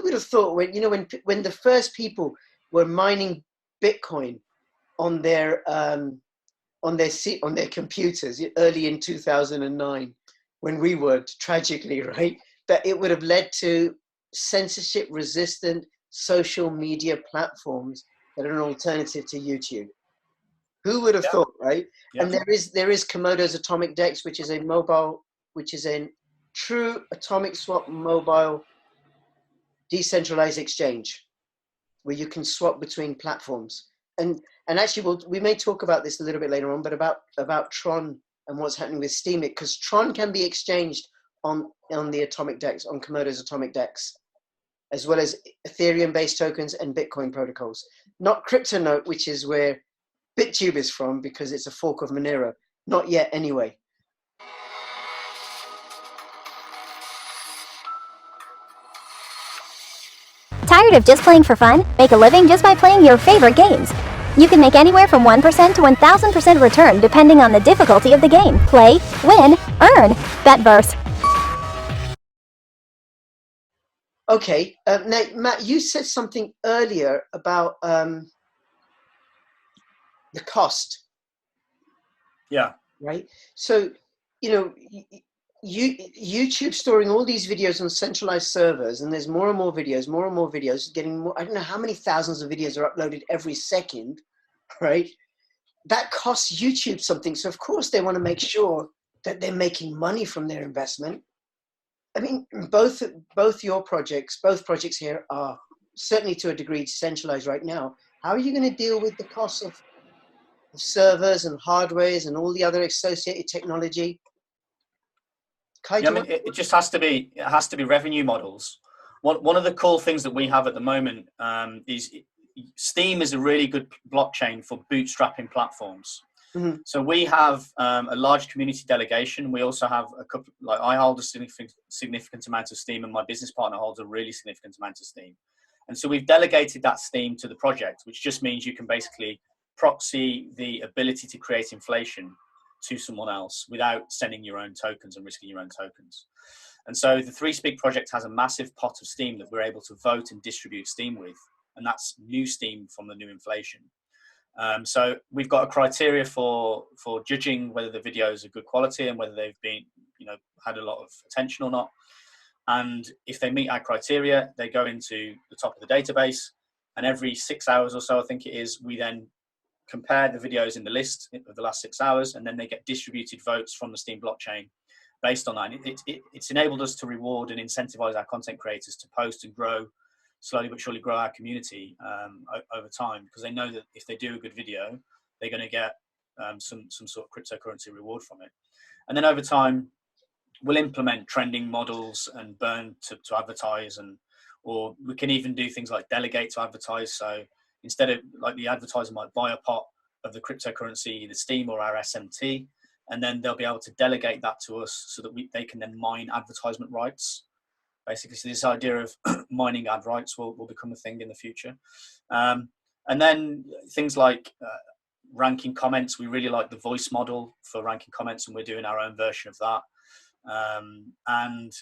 would have thought when, you know, when the first people were mining Bitcoin on their computers early in 2009, when we worked tragically, right, that it would have led to censorship resistant social media platforms that are an alternative to YouTube. Who would have thought, right? Yeah. And there is Komodo's Atomic DEX, which is a true atomic swap mobile decentralized exchange, where you can swap between platforms. And actually, we may talk about this a little bit later on, but about Tron and what's happening with Steemit, because Tron can be exchanged on the Atomic DEX, on Komodo's Atomic DEX, as well as Ethereum-based tokens and Bitcoin protocols. Not CryptoNote, which is where BitTube is from, because it's a fork of Monero. Not yet, anyway. Tired of just playing for fun? Make a living just by playing your favorite games. You can make anywhere from 1% to 1,000% return depending on the difficulty of the game. Play, win, earn. Bet VERUS. Okay, now, Matt, you said something earlier about the cost. Yeah. Right? So, you know, YouTube storing all these videos on centralized servers, and there's more and more videos, getting more, I don't know how many thousands of videos are uploaded every second, right? That costs YouTube something. So of course they want to make sure that they're making money from their investment. I mean, both projects here are certainly to a degree decentralized right now. How are you going to deal with the costs of servers and hardwares and all the other associated technology? Yeah, I mean, it just has to be. It has to be revenue models. One of the cool things that we have at the moment is Steem is a really good blockchain for bootstrapping platforms. Mm-hmm. So we have a large community delegation. We also have a couple. Like I hold a significant amount of Steem, and my business partner holds a really significant amount of Steem. And so we've delegated that Steem to the project, which just means you can basically proxy the ability to create inflation to someone else without sending your own tokens and risking your own tokens. And so the 3Speak project has a massive pot of Steem that we're able to vote and distribute Steem with, and that's new Steem from the new inflation. So we've got a criteria for judging whether the videos are good quality and whether they've been, had a lot of attention or not. And if they meet our criteria, they go into the top of the database, and every 6 hours or so, I think it is, we then compare the videos in the list of the last 6 hours, and then they get distributed votes from the Steem blockchain based on that. And it's enabled us to reward and incentivize our content creators to post and grow, slowly but surely grow our community over time, because they know that if they do a good video, they're going to get some sort of cryptocurrency reward from it. And then over time, we'll implement trending models and burn to advertise, or we can even do things like delegate to advertise. So instead of, like, the advertiser might buy a pot of the cryptocurrency, the Steem or our SMT, and then they'll be able to delegate that to us so that they can then mine advertisement rights. Basically, so this idea of mining ad rights will become a thing in the future. And then things like ranking comments. We really like the voice model for ranking comments, and we're doing our own version of that. And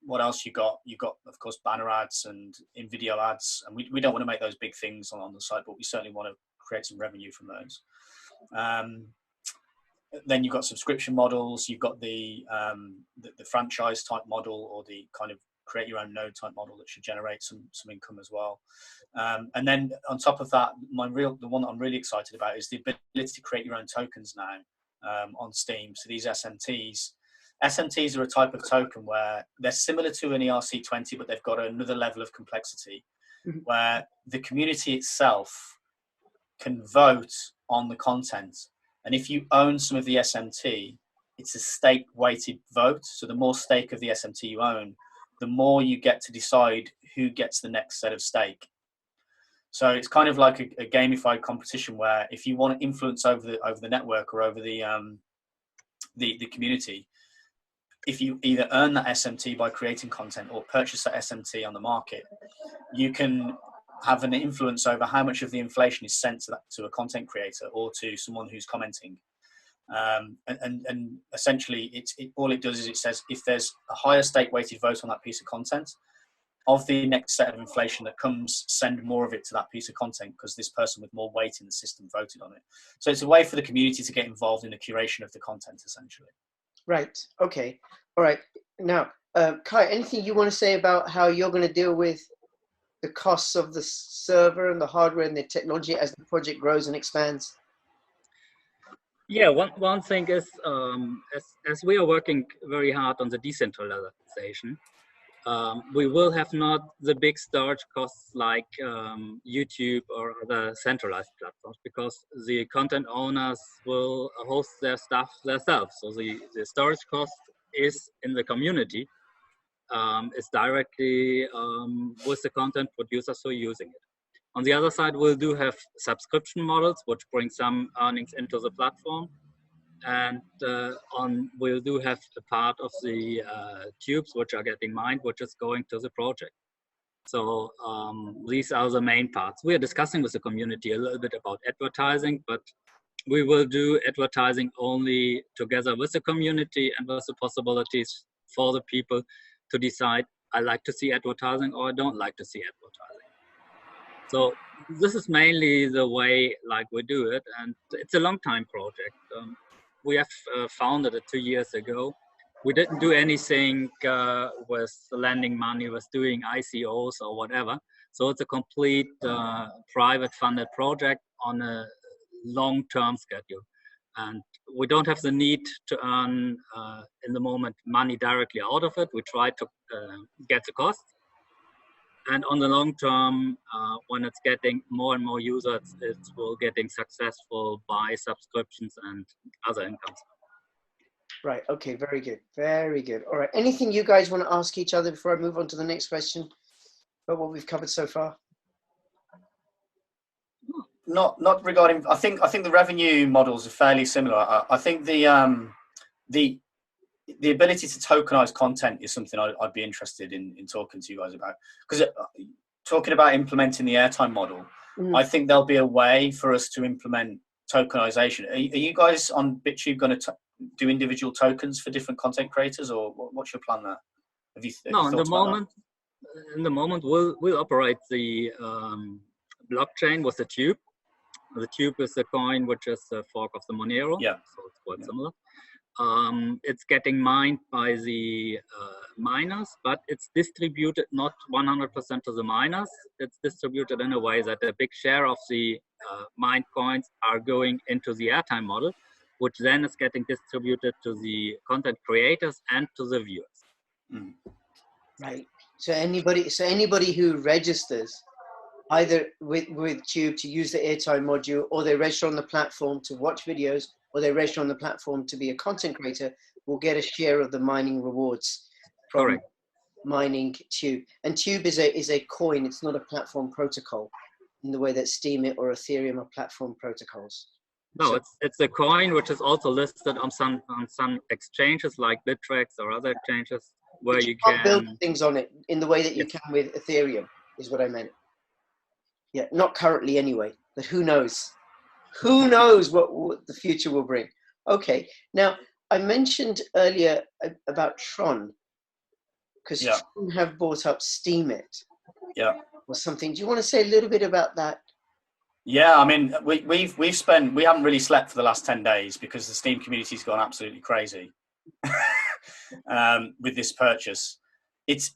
what else you got? You got, of course, banner ads and in-video ads, and we don't want to make those big things on the site, but we certainly want to create some revenue from those. Then you've got subscription models. You've got the franchise type model, or the kind of create your own node type model that should generate some income as well. And then on top of that, the one that I'm really excited about is the ability to create your own tokens now on Steem. So these SMTs. SMTs are a type of token where they're similar to an ERC20, but they've got another level of complexity, where the community itself can vote on the content. And if you own some of the SMT, it's a stake-weighted vote. So the more stake of the SMT you own, the more you get to decide who gets the next set of stake. So it's kind of like a gamified competition, where if you want to influence over the network or over the community, if you either earn that SMT by creating content or purchase that SMT on the market, you can have an influence over how much of the inflation is sent to a content creator or to someone who's commenting. And essentially, all it does is it says if there's a higher stake weighted vote on that piece of content, of the next set of inflation that comes, send more of it to that piece of content because this person with more weight in the system voted on it. So it's a way for the community to get involved in the curation of the content, essentially. Right. Okay. All right. Now, Kai, anything you want to say about how you're going to deal with the costs of the server and the hardware and the technology as the project grows and expands? Yeah, one thing is, as we are working very hard on the decentralization, we will have not the big storage costs like YouTube or other centralized platforms, because the content owners will host their stuff themselves. So the storage cost is in the community, is directly with the content producers who are using it. On the other side, we'll do have subscription models, which bring some earnings into the platform. And we'll do have a part of the tubes which are getting mined, which is going to the project. So these are the main parts. We are discussing with the community a little bit about advertising, but we will do advertising only together with the community and with the possibilities for the people to decide, I like to see advertising or I don't like to see advertising. So this is mainly the way like we do it, and it's a long time project. We have founded it 2 years ago. We didn't do anything with lending money, with doing ICOs or whatever. So it's a complete private funded project on a long-term schedule. And we don't have the need to earn, in the moment, money directly out of it. We try to get the cost. And on the long term, when it's getting more and more users, it will getting successful by subscriptions and other incomes. Right. Okay. Very good. Very good. All right. Anything you guys want to ask each other before I move on to the next question about what we've covered so far? Not regarding. I think the revenue models are fairly similar. I think the ability to tokenize content is something I'd be interested in talking to you guys about, because talking about implementing the airtime model, I think there'll be a way for us to implement tokenization. Are you guys on BitTube going to do individual tokens for different content creators, or what's your plan there? No, in the moment we'll operate the blockchain with the tube. The tube is a coin which is a fork of the Monero. Yeah. So it's quite similar. It's getting mined by the miners, but it's distributed not 100% to the miners. It's distributed in a way that a big share of the mined coins are going into the airtime model, which then is getting distributed to the content creators and to the viewers. Right. So anybody who registers either with Tube to use the airtime module, or they register on the platform to watch videos, or they register on the platform to be a content creator, will get a share of the mining rewards from Correct. mining Tube. And Tube is a coin. It's not a platform protocol in the way that Steemit or Ethereum are platform protocols. No, So, it's a coin which is also listed on some exchanges like BitMEX or other exchanges where you can't build can things on it in the way that you Yes. can with Ethereum, is what I meant. Yeah, not currently anyway, but who knows? Who knows what the future will bring? Okay, now I mentioned earlier about Tron, because Tron have bought up Steemit. Yeah. Or something. Do you want to say a little bit about that? Yeah, I mean, we haven't really slept for the last 10 days because the Steam community's gone absolutely crazy with this purchase. It's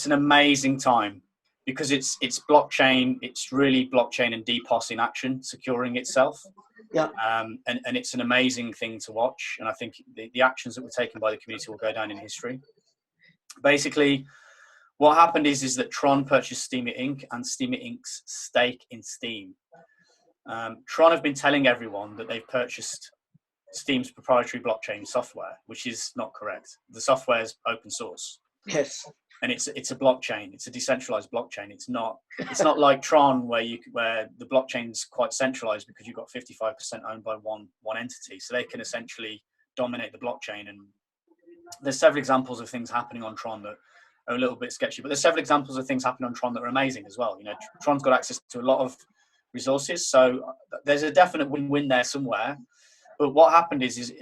an amazing time, because it's blockchain. It's really blockchain and DPoS in action, securing itself. Yeah. And it's an amazing thing to watch. And I think the actions that were taken by the community will go down in history. Basically, what happened is that Tron purchased Steemit Inc. and Steemit Inc.'s stake in Steam. Tron have been telling everyone that they've purchased Steam's proprietary blockchain software, which is not correct. The software is open source. Yes. And it's a blockchain. It's a decentralized blockchain. It's not like Tron where the blockchain's quite centralized because you've got 55% owned by one entity, so they can essentially dominate the blockchain. And there's several examples of things happening on Tron that are a little bit sketchy, but there's several examples of things happening on Tron that are amazing as well. Tron's got access to a lot of resources, so there's a definite win-win there somewhere. But what happened is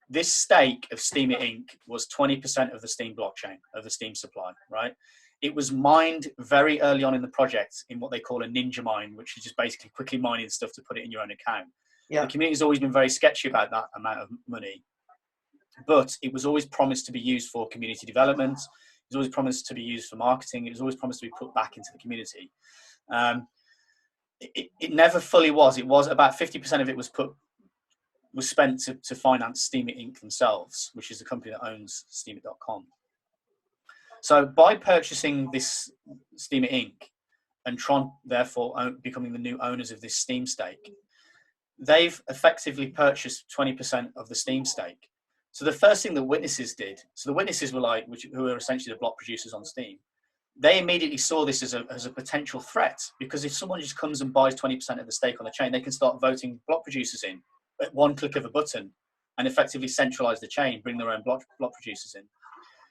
this stake of Steemit Inc. was 20% of the Steam blockchain, of the Steam supply, right? it was mined very early on in the project in what they call a ninja mine, which is just basically quickly mining stuff to put it in your own account. Yeah. The community's always been very sketchy about that amount of money, but it was always promised to be used for community development. It was always promised to be used for marketing. It was always promised to be put back into the community. It never fully was. It was about 50% of it was spent to finance Steemit Inc. themselves, which is the company that owns Steemit.com. So by purchasing this Steemit Inc. and Tron therefore becoming the new owners of this Steem stake, they've effectively purchased 20% of the Steem stake. So the first thing the witnesses did, so the witnesses were like, who are essentially the block producers on Steem, they immediately saw this as a potential threat, because if someone just comes and buys 20% of the stake on the chain, they can start voting block producers in at one click of a button and effectively centralize the chain, bring their own block producers in.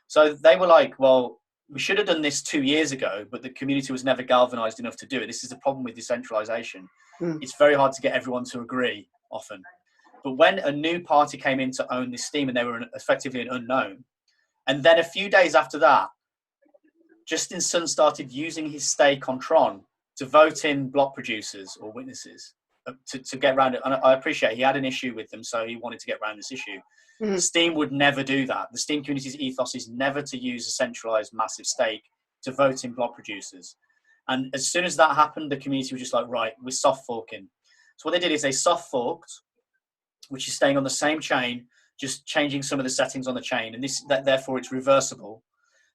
So they were like, well, we should have done this 2 years ago, but the community was never galvanized enough to do it. This is the problem with decentralization. It's very hard to get everyone to agree often. But when a new party came in to own this Steem and they were effectively an unknown, and then a few days after that, Justin Sun started using his stake on Tron to vote in block producers or witnesses to get around it. And I appreciate he had an issue with them, so he wanted to get around this issue. Steem would never do that. The Steem community's ethos is never to use a centralized massive stake to vote in block producers. And as soon as that happened, the community was just like, right, we're soft forking. So what they did is they soft forked, which is staying on the same chain, just changing some of the settings on the chain. And therefore it's reversible.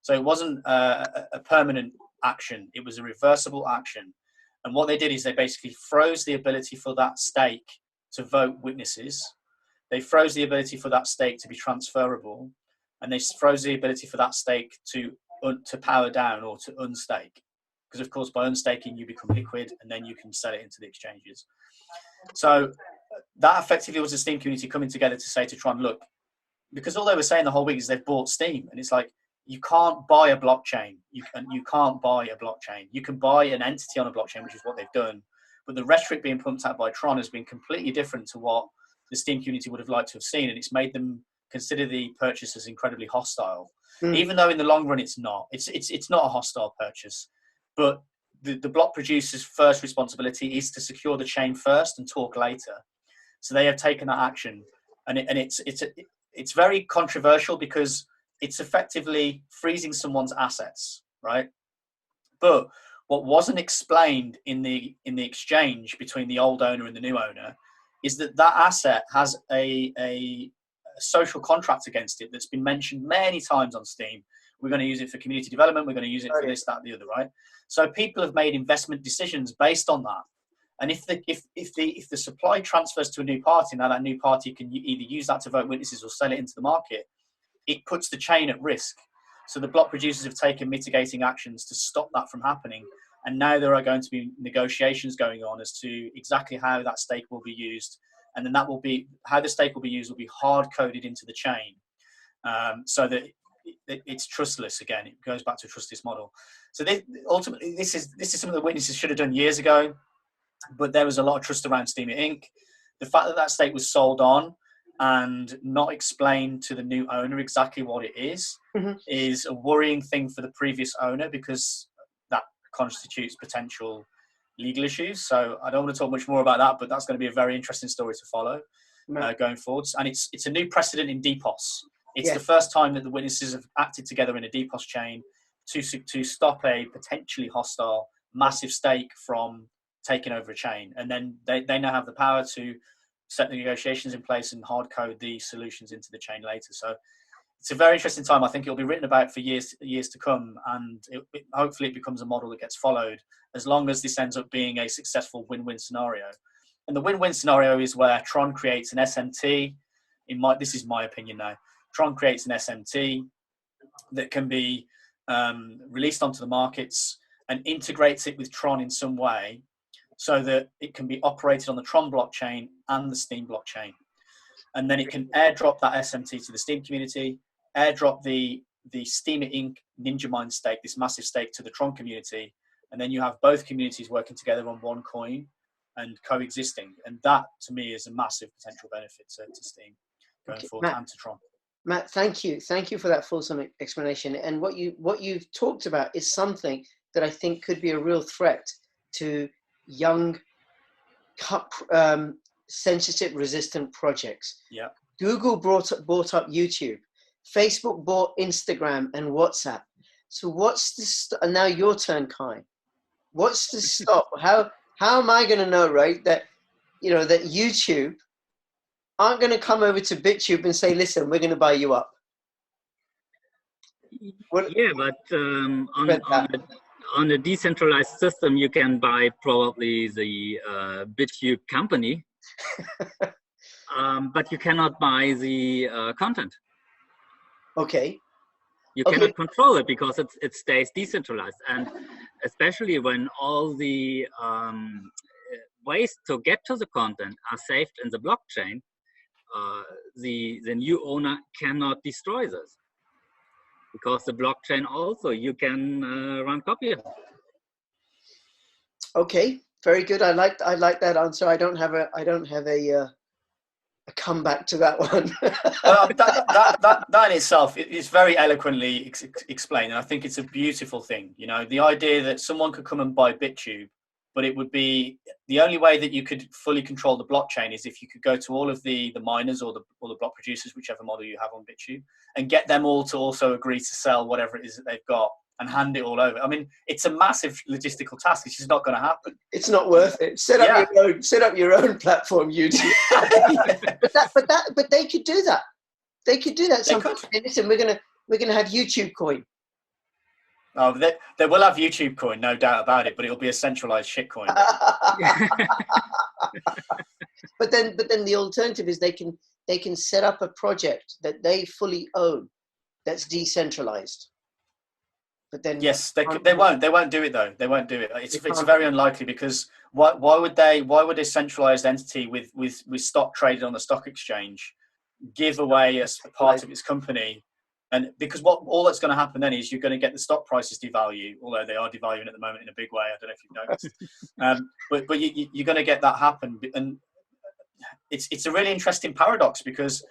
So it wasn't a permanent action. It was a reversible action. And what they did is they basically froze the ability for that stake to vote witnesses. They froze the ability for that stake to be transferable. And they froze the ability for that stake to power down or to unstake. Because, of course, by unstaking, you become liquid and then you can sell it into the exchanges. So that effectively was the Steem community coming together to say to Tron, look, because all they were saying the whole week is they've bought Steem. And it's like, you can't buy a blockchain. You can't buy a blockchain. You can buy an entity on a blockchain, which is what they've done. But the rhetoric being pumped out by Tron has been completely different to what the Steem community would have liked to have seen. And it's made them consider the purchase as incredibly hostile, even though in the long run it's not. It's not a hostile purchase. But the block producer's first responsibility is to secure the chain first and talk later. So they have taken that action. And it's very controversial because it's effectively freezing someone's assets, right? But what wasn't explained in the exchange between the old owner and the new owner is that asset has a social contract against it that's been mentioned many times on Steem. We're going to use it for community development. We're going to use it for this, that, the other, right? So people have made investment decisions based on that. And if the supply transfers to a new party, now that new party can either use that to vote witnesses or sell it into the market, it puts the chain at risk. So the block producers have taken mitigating actions to stop that from happening. And now there are going to be negotiations going on as to exactly how that stake will be used. And then how the stake will be used will be hard coded into the chain, so that it's trustless again. It goes back to a trustless model. So ultimately, this is something the witnesses should have done years ago, but there was a lot of trust around Steemit Inc. The fact that stake was sold on and not explained to the new owner exactly what it is a worrying thing for the previous owner, because that constitutes potential legal issues. So I don't want to talk much more about that, but that's going to be a very interesting story to follow going forwards. And it's a new precedent in DPoS. It's the first time that the witnesses have acted together in a DPoS chain to stop a potentially hostile massive stake from taking over a chain. And then they now have the power to set the negotiations in place and hard code the solutions into the chain later. So it's a very interesting time. I think it'll be written about for years to come, and hopefully it becomes a model that gets followed, as long as this ends up being a successful win-win scenario. And the win-win scenario is where Tron creates an SMT. This is my opinion now. Tron creates an SMT that can be released onto the markets and integrates it with Tron in some way, so that it can be operated on the Tron blockchain and the Steem blockchain. And then it can airdrop that SMT to the Steem community, airdrop the Steemit Inc. Ninja Mine stake, this massive stake, to the Tron community. And then you have both communities working together on one coin and coexisting. And that, to me, is a massive potential benefit to Steem going forward, and to Tron. Matt, thank you for that fulsome explanation. And what you've talked about is something that I think could be a real threat to young censorship-resistant projects. Yeah. Google bought up YouTube. Facebook bought Instagram and WhatsApp. So what's the and now your turn, Kai. What's the stop? How am I going to know, right, that that YouTube aren't going to come over to BitTube and say, listen, we're going to buy you up? Yeah, but on a decentralized system, you can buy probably the BitTube company, but you cannot buy the content. Okay. You cannot control it because it stays decentralized, and especially when all the ways to get to the content are saved in the blockchain, the new owner cannot destroy this, because the blockchain also you can run copy of. Okay, very good. I like that answer. I don't have a comeback to that one. Well, that in itself is very eloquently explained, and I think it's a beautiful thing. The idea that someone could come and buy BitTube, but it would be the only way that you could fully control the blockchain is if you could go to all of the miners or the block producers, whichever model you have on BitTube, and get them all to also agree to sell whatever it is that they've got and hand it all over. I mean, it's a massive logistical task. It's just not going to happen. It's not worth it. Set up your own platform, YouTube. but they could do that. They could do that. Listen, we're gonna have YouTube coin. Oh, they will have YouTube coin, no doubt about it, but it'll be a centralized shit coin. But then the alternative is they can set up a project that they fully own that's decentralized. But then yes, they won't do it though. They won't do it. It's very unlikely, because why would a centralized entity with stock traded on the stock exchange give away a part of its company? And because all that's going to happen then is you're going to get the stock prices devalue, although they are devaluing at the moment in a big way. I don't know if you've noticed, but you're going to get that happen, and it's a really interesting paradox, because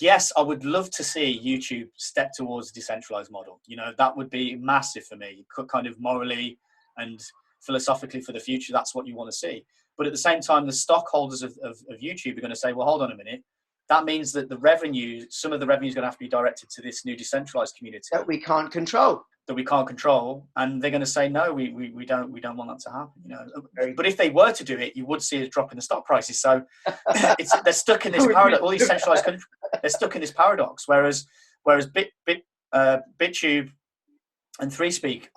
yes, I would love to see YouTube step towards a decentralized model. That would be massive for me, kind of morally and philosophically for the future. That's what you want to see. But at the same time, the stockholders of YouTube are going to say, well, hold on a minute. That means that some of the revenue is going to have to be directed to this new decentralized community that we can't control. And they're going to say, no, we don't want that to happen. But if they were to do it, you would see a drop in the stock prices. So they're stuck in this paradox. All these centralized countries, they're stuck in this paradox. Whereas BitTube and 3Speak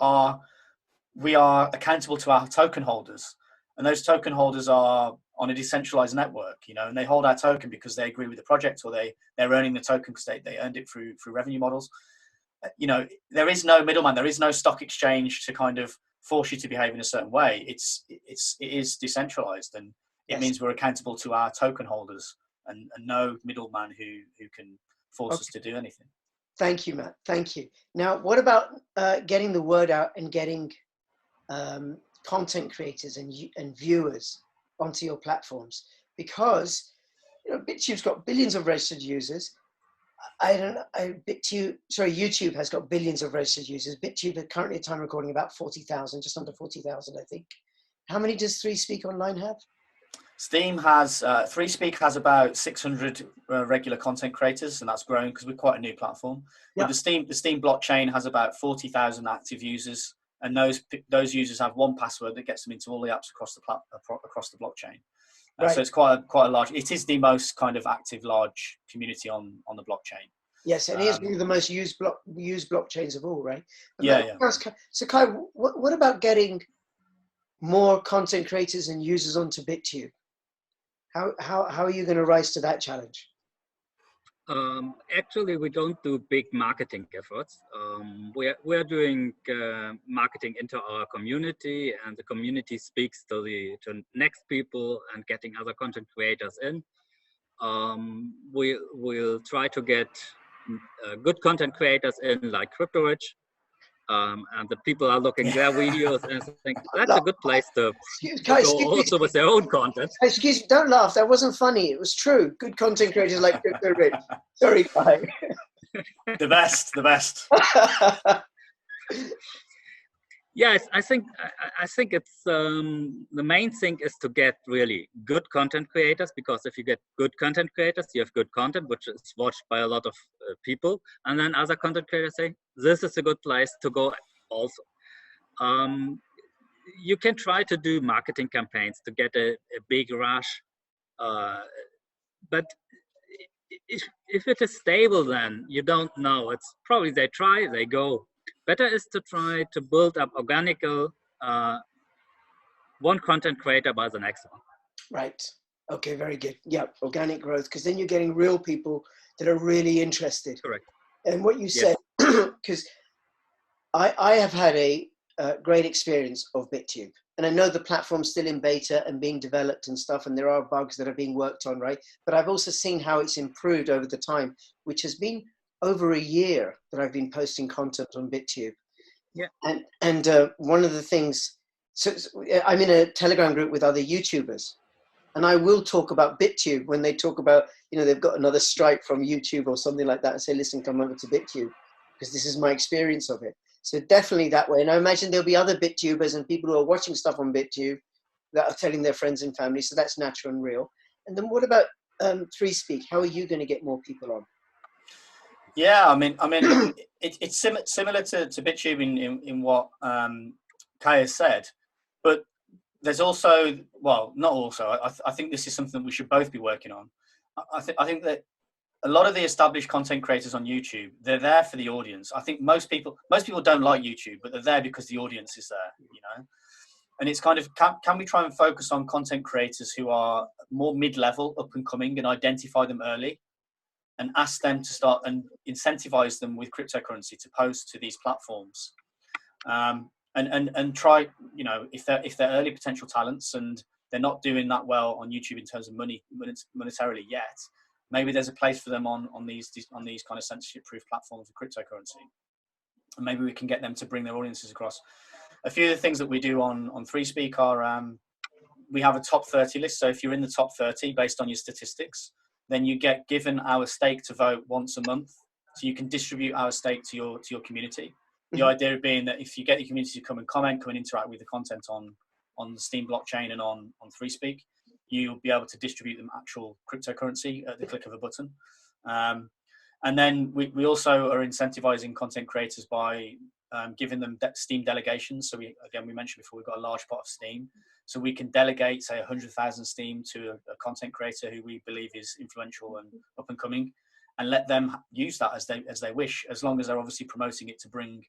we are accountable to our token holders, and those token holders are on a decentralized network, and they hold our token because they agree with the project, or they're earning the token because they earned it through revenue models. There is no middleman. There is no stock exchange to kind of force you to behave in a certain way. It is decentralized, and it means we're accountable to our token holders, and no middleman who can force us to do anything. Thank you, Matt. Thank you. Now, what about getting the word out and getting content creators and viewers onto your platforms? Because BitTube's got billions of registered users. YouTube has got billions of registered users. BitTube at currently at time recording about 40,000, just under 40,000, I think. How many does 3SPEAKONLINE have? Steam has 3Speak has about 600 regular content creators, and that's growing because we're quite a new platform. But the Steam blockchain has about 40,000 active users, and those users have one password that gets them into all the apps across the blockchain. So it's quite a large. It is the most kind of active large community on the blockchain. Yes, and it is one of the most used blockchains of all, right? So Kai, what about getting more content creators and users onto BitTube? How are you going to rise to that challenge? Actually, we don't do big marketing efforts. We're doing marketing into our community, and the community speaks to next people and getting other content creators in. We'll try to get good content creators in, like CryptoRich, and the people are looking their videos and think that's a good place to Guys, go also with their own content. Excuse me, don't laugh. That wasn't funny. It was true. Good content creators like Crypto Rich. Sorry, Kai. The best. Yeah, I think it's the main thing is to get really good content creators, because if you get good content creators, you have good content which is watched by a lot of people, and then other content creators say this is a good place to go also. You can try to do marketing campaigns to get a big rush, but if it is stable, then you don't know. It's probably they try, they go. Better is to try to build up organical one content creator by the next one. Right. Okay, very good. Yeah, organic growth, because then you're getting real people that are really interested. Correct. And what you said, because I have had a great experience of BitTube. And I know the platform's still in beta and being developed and stuff, and there are bugs that are being worked on, right? But I've also seen how it's improved over the time, which has been over a year that I've been posting content on BitTube. Yeah. And one of the things, so I'm in a Telegram group with other YouTubers, and I will talk about BitTube when they talk about, you know, they've got another strike from YouTube or something like that, and say, listen, come over to BitTube, because this is my experience of it. So definitely that way. And I imagine there'll be other BitTubers and people who are watching stuff on BitTube that are telling their friends and family. So that's natural and real. And then what about 3Speak? How are you going to get more people on? Yeah, I mean, it's similar to BitTube in what Kai has said, but there's also, well, not also. I think this is something that we should both be working on. I think that a lot of the established content creators on YouTube, they're there for the audience. I think most people don't like YouTube, but they're there because the audience is there, you know. And it's kind of, can we try and focus on content creators who are more mid-level, up and coming, and identify them early, and ask them to start and incentivize them with cryptocurrency to post to these platforms, and try, you know, if they're early potential talents and they're not doing that well on YouTube in terms of monetarily yet, maybe there's a place for them on these kind of censorship-proof platforms of cryptocurrency, and maybe we can get them to bring their audiences across. A few of the things that we do on 3Speak are we have a top 30 list. So if you're in the top 30 based on your statistics, then you get given our stake to vote once a month, so you can distribute our stake to your community. The idea being that if you get the community to come and comment, come and interact with the content on the Steem blockchain and on 3Speak, you'll be able to distribute them actual cryptocurrency at the click of a button. And then we also are incentivizing content creators by giving them Steem delegations. So we mentioned before, we've got a large pot of Steem. So we can delegate, say, 100,000 Steem to a content creator who we believe is influential and up and coming, and let them use that as they wish, as long as they're obviously promoting it to bring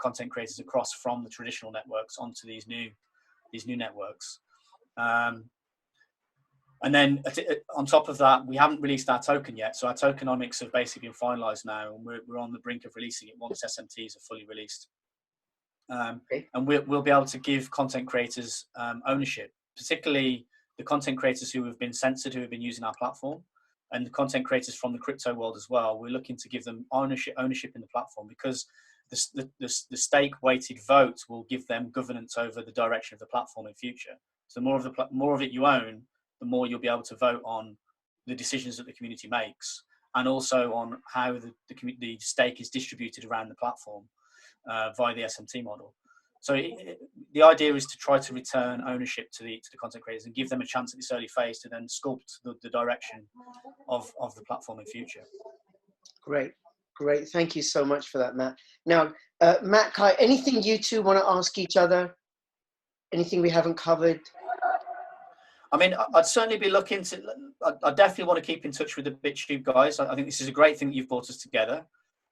content creators across from the traditional networks onto these new networks. And then on top of that, we haven't released our token yet. So our tokenomics have basically been finalized now, and we're on the brink of releasing it once SMTs are fully released. And we'll be able to give content creators ownership, particularly the content creators who have been censored, who have been using our platform, and the content creators from the crypto world as well. We're looking to give them ownership in the platform, because the stake weighted vote will give them governance over the direction of the platform in future. So the more of it you own, the more you'll be able to vote on the decisions that the community makes, and also on how the stake is distributed around the platform via the SMT model. So the idea is to try to return ownership to the content creators and give them a chance at this early phase to then sculpt the direction of the platform in future. Great. Thank you so much for that, Matt. Now, Matt, Kai, anything you two want to ask each other? Anything we haven't covered? I mean, I'd certainly be looking to, I definitely want to keep in touch with the BitTube guys. I think this is a great thing that you've brought us together.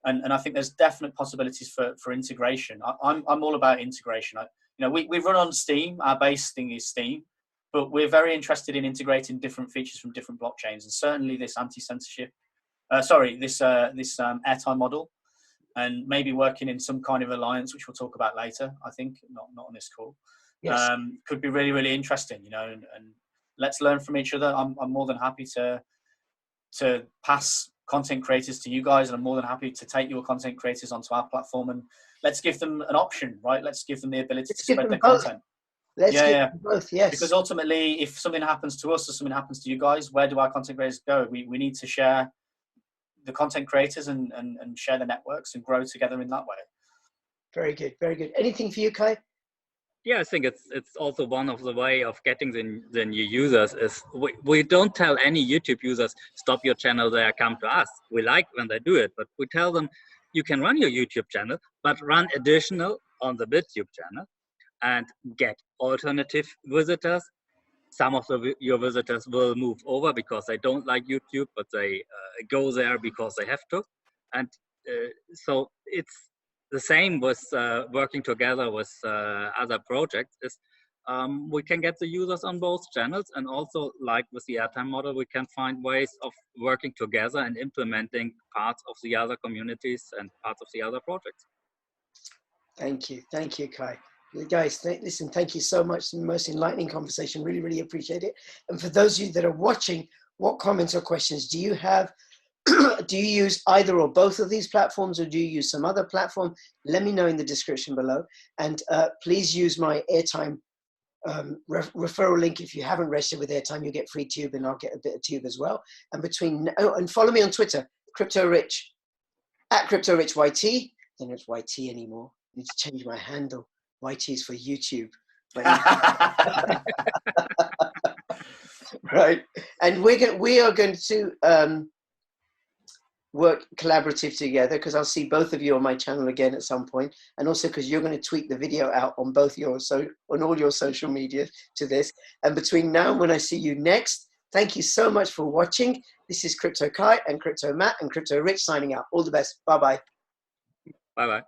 And I think there's definite possibilities for integration. I'm all about integration. We run on Steem. Our base thing is Steem, but we're very interested in integrating different features from different blockchains, and certainly this anti-censorship, this airtime model, and maybe working in some kind of alliance, which we'll talk about later. I think not on this call. Yes. Could be really, really interesting. And let's learn from each other. I'm more than happy to pass content creators to you guys, and I'm more than happy to take your content creators onto our platform, and let's give them an option, right? Let's give them the ability Let's to give spread them their both. content. Let's Yeah, give yeah. them both, yes. Because ultimately, if something happens to us or something happens to you guys, where do our content creators go? We need to share the content creators and share the networks and grow together in that way. Very good, very good. Anything for you, Kai? Yeah, I think it's also one of the way of getting the new users is we don't tell any YouTube users, stop your channel there, come to us. We like when they do it, but we tell them you can run your YouTube channel, but run additional on the BitTube channel and get alternative visitors. Some of your visitors will move over because they don't like YouTube, but they go there because they have to. And so it's the same with working together with other projects is we can get the users on both channels, and also like with the airtime model, we can find ways of working together and implementing parts of the other communities and parts of the other projects. Thank you, Kai. Guys, listen, thank you so much. The most enlightening conversation. Really, really appreciate it. And for those of you that are watching, what comments or questions do you have? Do you use either or both of these platforms, or do you use some other platform? Let me know in the description below. And please use my airtime referral link. If you haven't registered with airtime, you get free tube, and I'll get a bit of tube as well. And and follow me on Twitter, CryptoRich, @CryptoRichYT. I don't know if it's YT anymore. I need to change my handle. YT is for YouTube. Right. And we are going to work collaborative together, because I'll see both of you on my channel again at some point, and also because you're going to tweet the video out on both on all your social media to this. And between now and when I see you next, thank you so much for watching. This is Crypto Kai and Crypto Matt and Crypto Rich signing out. All the best. Bye bye. Bye bye.